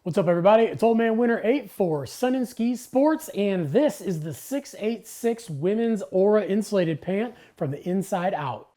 What's up, everybody? It's Old Man Winter 8 for Sun and Ski Sports, and this is the 686 Women's Aura Insulated Pant from the inside out.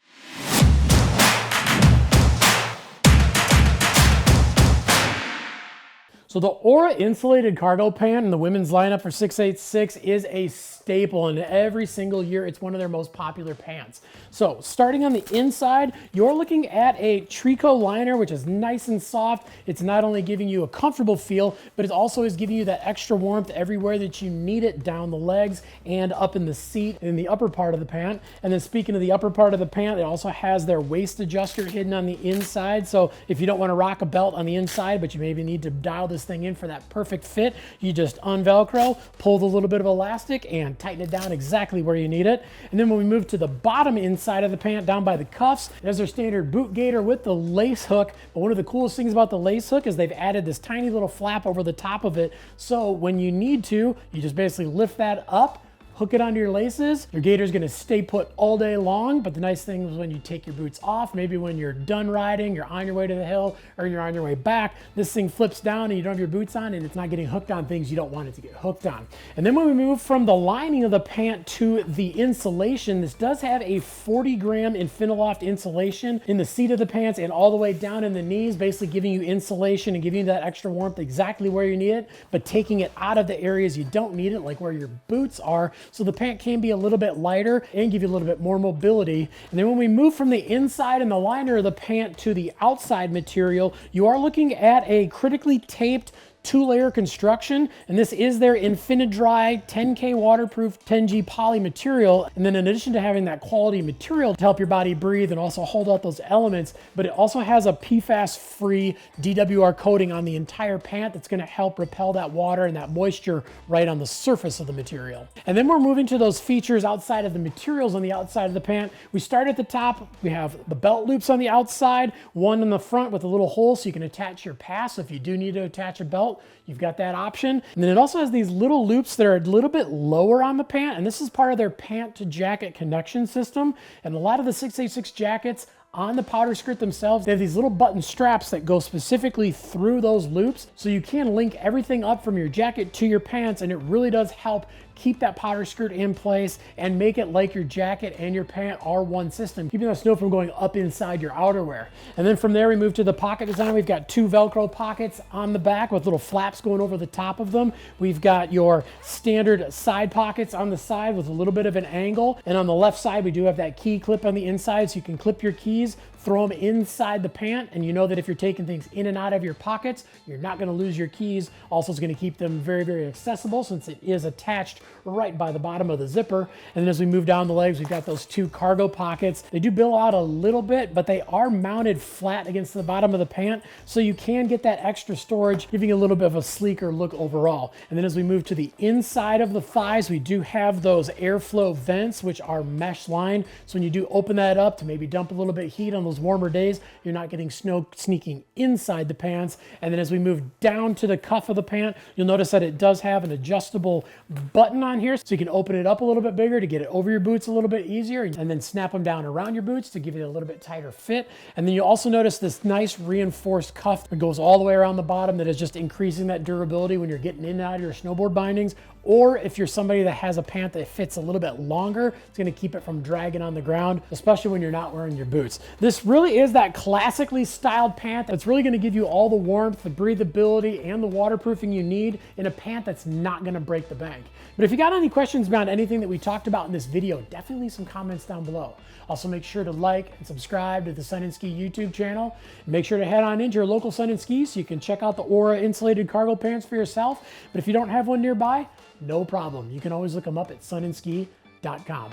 So the Aura Insulated Cargo Pant in the women's lineup for 686 is a staple, and every single year it's one of their most popular pants. So starting on the inside, you're looking at a tricot liner, which is nice and soft. It's not only giving you a comfortable feel, but it also is giving you that extra warmth everywhere that you need it, down the legs and up in the seat in the upper part of the pant. And then speaking of the upper part of the pant, it also has their waist adjuster hidden on the inside. So if you don't want to rock a belt on the inside, but you maybe need to dial this thing in for that perfect fit, you just unvelcro, pull the little bit of elastic and tighten it down exactly where you need it. And then when we move to the bottom inside of the pant, down by the cuffs, there's their standard boot gaiter with the lace hook. But one of the coolest things about the lace hook is they've added this tiny little flap over the top of it. So when you need to, you just basically lift that up, hook it onto your laces. Your gaiter's gonna stay put all day long, but the nice thing is when you take your boots off, maybe when you're done riding, you're on your way to the hill, or you're on your way back, this thing flips down and you don't have your boots on and it's not getting hooked on things you don't want it to get hooked on. And then when we move from the lining of the pant to the insulation, this does have a 40-gram Infinaloft insulation in the seat of the pants and all the way down in the knees, basically giving you insulation and giving you that extra warmth exactly where you need it, but taking it out of the areas you don't need it, like where your boots are. So the pant can be a little bit lighter and give you a little bit more mobility. And then when we move from the inside and the liner of the pant to the outside material, you are looking at a critically taped 2-layer construction, and this is their InfiniDry 10K waterproof 10G poly material. And then in addition to having that quality material to help your body breathe and also hold out those elements, but it also has a PFAS-free DWR coating on the entire pant that's gonna help repel that water and that moisture right on the surface of the material. And then we're moving to those features outside of the materials on the outside of the pant. We start at the top. We have the belt loops on the outside, one in the front with a little hole so you can attach your pass. So if you do need to attach a belt, you've got that option. And then it also has these little loops that are a little bit lower on the pant, and this is part of their pant to jacket connection system. And a lot of the 686 jackets on the powder skirt themselves, they have these little button straps that go specifically through those loops, so you can link everything up from your jacket to your pants, and it really does help keep that powder skirt in place and make it like your jacket and your pant are one system, keeping the snow from going up inside your outerwear. And then from there, we move to the pocket design. We've got 2 Velcro pockets on the back with little flaps going over the top of them. We've got your standard side pockets on the side with a little bit of an angle. And on the left side, we do have that key clip on the inside, so you can clip your keys, throw them inside the pant, and you know that if you're taking things in and out of your pockets, you're not gonna lose your keys. Also, it's gonna keep them very, very accessible since it is attached right by the bottom of the zipper. And then as we move down the legs, we've got those 2 cargo pockets. They do bill out a little bit, but they are mounted flat against the bottom of the pant, so you can get that extra storage, giving you a little bit of a sleeker look overall. And then as we move to the inside of the thighs, we do have those airflow vents, which are mesh lined. So when you do open that up to maybe dump a little bit of heat on those warmer days, you're not getting snow sneaking inside the pants. And then as we move down to the cuff of the pant, you'll notice that it does have an adjustable button on here, so you can open it up a little bit bigger to get it over your boots a little bit easier, and then snap them down around your boots to give it a little bit tighter fit. And then you also notice this nice reinforced cuff that goes all the way around the bottom that is just increasing that durability when you're getting in and out of your snowboard bindings. Or if you're somebody that has a pant that fits a little bit longer, it's gonna keep it from dragging on the ground, especially when you're not wearing your boots. This really is that classically styled pant that's really gonna give you all the warmth, the breathability, and the waterproofing you need in a pant that's not gonna break the bank. But if you got any questions about anything that we talked about in this video, definitely leave some comments down below. Also, make sure to like and subscribe to the Sun and Ski YouTube channel. Make sure to head on into your local Sun and Ski so you can check out the Aura insulated cargo pants for yourself. But if you don't have one nearby, no problem. You can always look them up at sunandski.com.